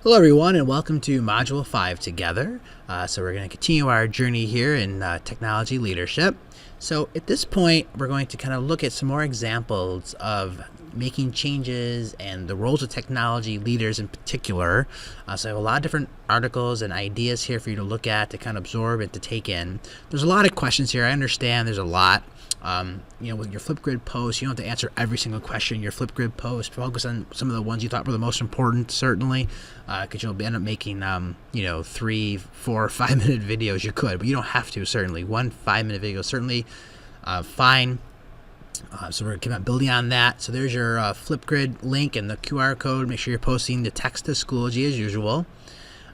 Hello everyone and welcome to Module 5 together. So we're going to continue our journey here in technology leadership. So at this point we're going to kind of look at some more examples of making changes and the roles of technology leaders in particular. So I have a lot of different articles and ideas here for you to look at, to kind of absorb and to take in. There's a lot of questions here. I understand there's a lot. With your Flipgrid post, you don't have to answer every single question in your Flipgrid post. Focus on some of the ones you thought were the most important, certainly, because you'll end up making, 3, 4, 5 minute videos. You could, but you don't have to, certainly. 1 5-minute video is certainly fine. So we're going to keep on building on that. So there's your Flipgrid link and the QR code. Make sure you're posting the text to Schoology as usual.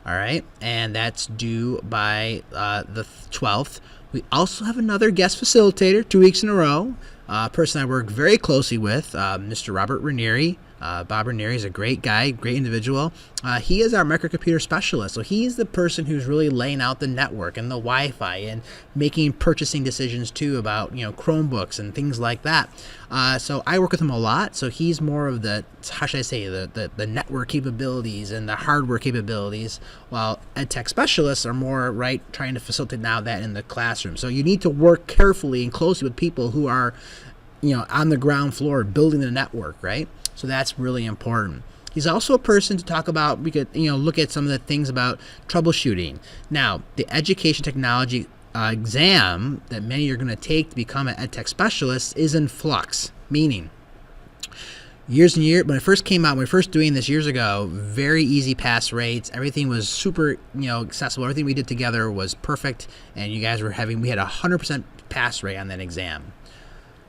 All right, and that's due by the 12th. We also have another guest facilitator 2 weeks in a row, a person I work very closely with, Mr. Robert Ranieri. Bob Ranieri is a great guy, great individual. He is our microcomputer specialist, so he's the person who's really laying out the network and the Wi-Fi and making purchasing decisions too about Chromebooks and things like that. So I work with him a lot. So he's more of the, how should I say, the network capabilities and the hardware capabilities, while ed tech specialists are more trying to facilitate now that in the classroom. So you need to work carefully and closely with people who are on the ground floor building the network, right? So that's really important. He's also a person to talk about. We could, look at some of the things about troubleshooting. Now, the education technology exam that many are going to take to become an ed tech specialist is in flux. Meaning, years and years, when it first came out, when we were first doing this years ago, very easy pass rates. Everything was super, accessible. Everything we did together was perfect, and we had 100% pass rate on that exam.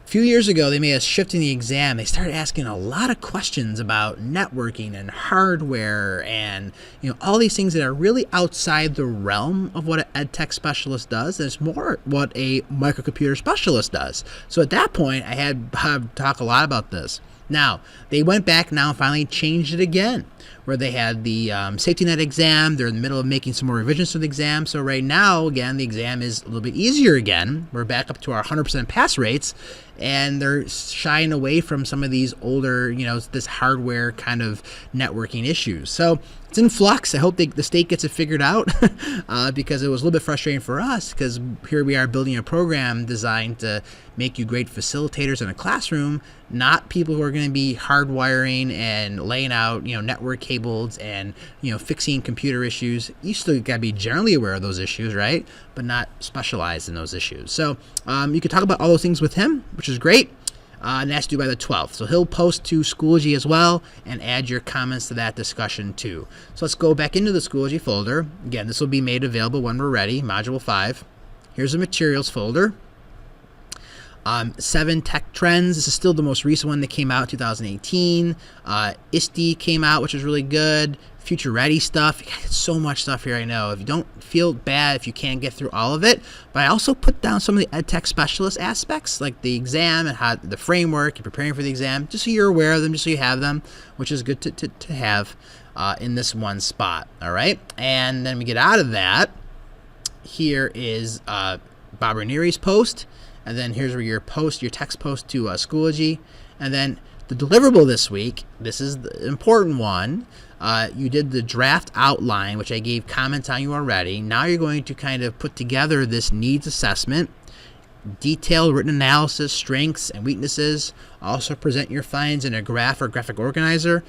A few years ago, they made a shift in the exam. They started asking a lot of questions about networking and hardware and all these things that are really outside the realm of what an ed tech specialist does. And it's more what a microcomputer specialist does. So at that point, I had Bob talk a lot about this. Now, they went back now and finally changed it again, where they had the safety net exam. They're in the middle of making some more revisions to the exam. So right now, again, the exam is a little bit easier again. We're back up to our 100% pass rates, and they're shying away from some of these older, this hardware kind of networking issues. So it's in flux. I hope the state gets it figured out because it was a little bit frustrating for us, because here we are building a program designed to make you great facilitators in a classroom, not people who are going to be hardwiring and laying out, network cables and, fixing computer issues. You still got to be generally aware of those issues, right? But not specialized in those issues. So you can talk about all those things with him, which is great. And that's due by the 12th. So he'll post to Schoology as well and add your comments to that discussion too. So let's go back into the Schoology folder. Again, this will be made available when we're ready, Module 5. Here's the materials folder. 7 tech trends. This is still the most recent one that came out in 2018. ISTE came out, which is really good. Future ready stuff. You got so much stuff here, I know. If you don't feel bad if you can't get through all of it, but I also put down some of the ed tech specialist aspects, like the exam and how the framework and preparing for the exam, just so you're aware of them, just so you have them, which is good to have in this one spot. All right, and then we get out of that. Here is Bob Ranieri's post. And then here's where your text post to Schoology. And then the deliverable this week, this is the important one. You did the draft outline, which I gave comments on you already. Now you're going to kind of put together this needs assessment, detailed written analysis, strengths and weaknesses. Also present your finds in a graph or graphic organizer.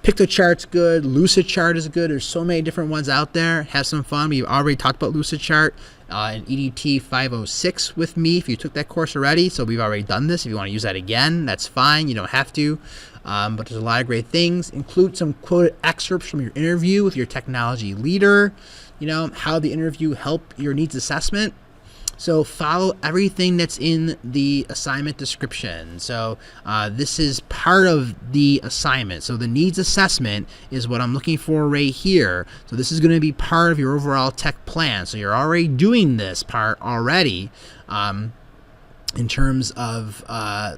Pictochart's good. Lucidchart is good. There's so many different ones out there. Have some fun. We've already talked about Lucidchart in EDT 506 with me if you took that course already. So we've already done this. If you want to use that again, that's fine. You don't have to. But there's a lot of great things. Include some quoted excerpts from your interview with your technology leader. How the interview helped your needs assessment. So follow everything that's in the assignment description. So this is part of the assignment. So the needs assessment is what I'm looking for right here. So this is going to be part of your overall tech plan. So you're already doing this part already in terms of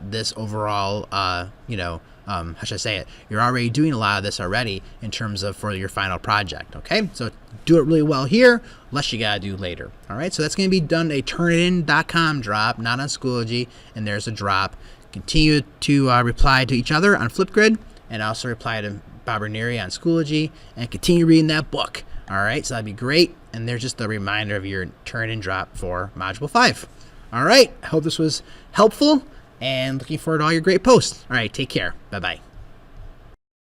this overall, how should I say it? You're already doing a lot of this already in terms of for your final project, okay? So do it really well here, less you gotta do later, all right? So that's gonna be done a turnitin.com drop, not on Schoology, and there's a drop. Continue to reply to each other on Flipgrid, and also reply to Neary on Schoology and continue reading that book. All right, so that'd be great. And there's just a reminder of your turn and drop for Module 5. All right, I hope this was helpful and looking forward to all your great posts. All right, take care. Bye-bye.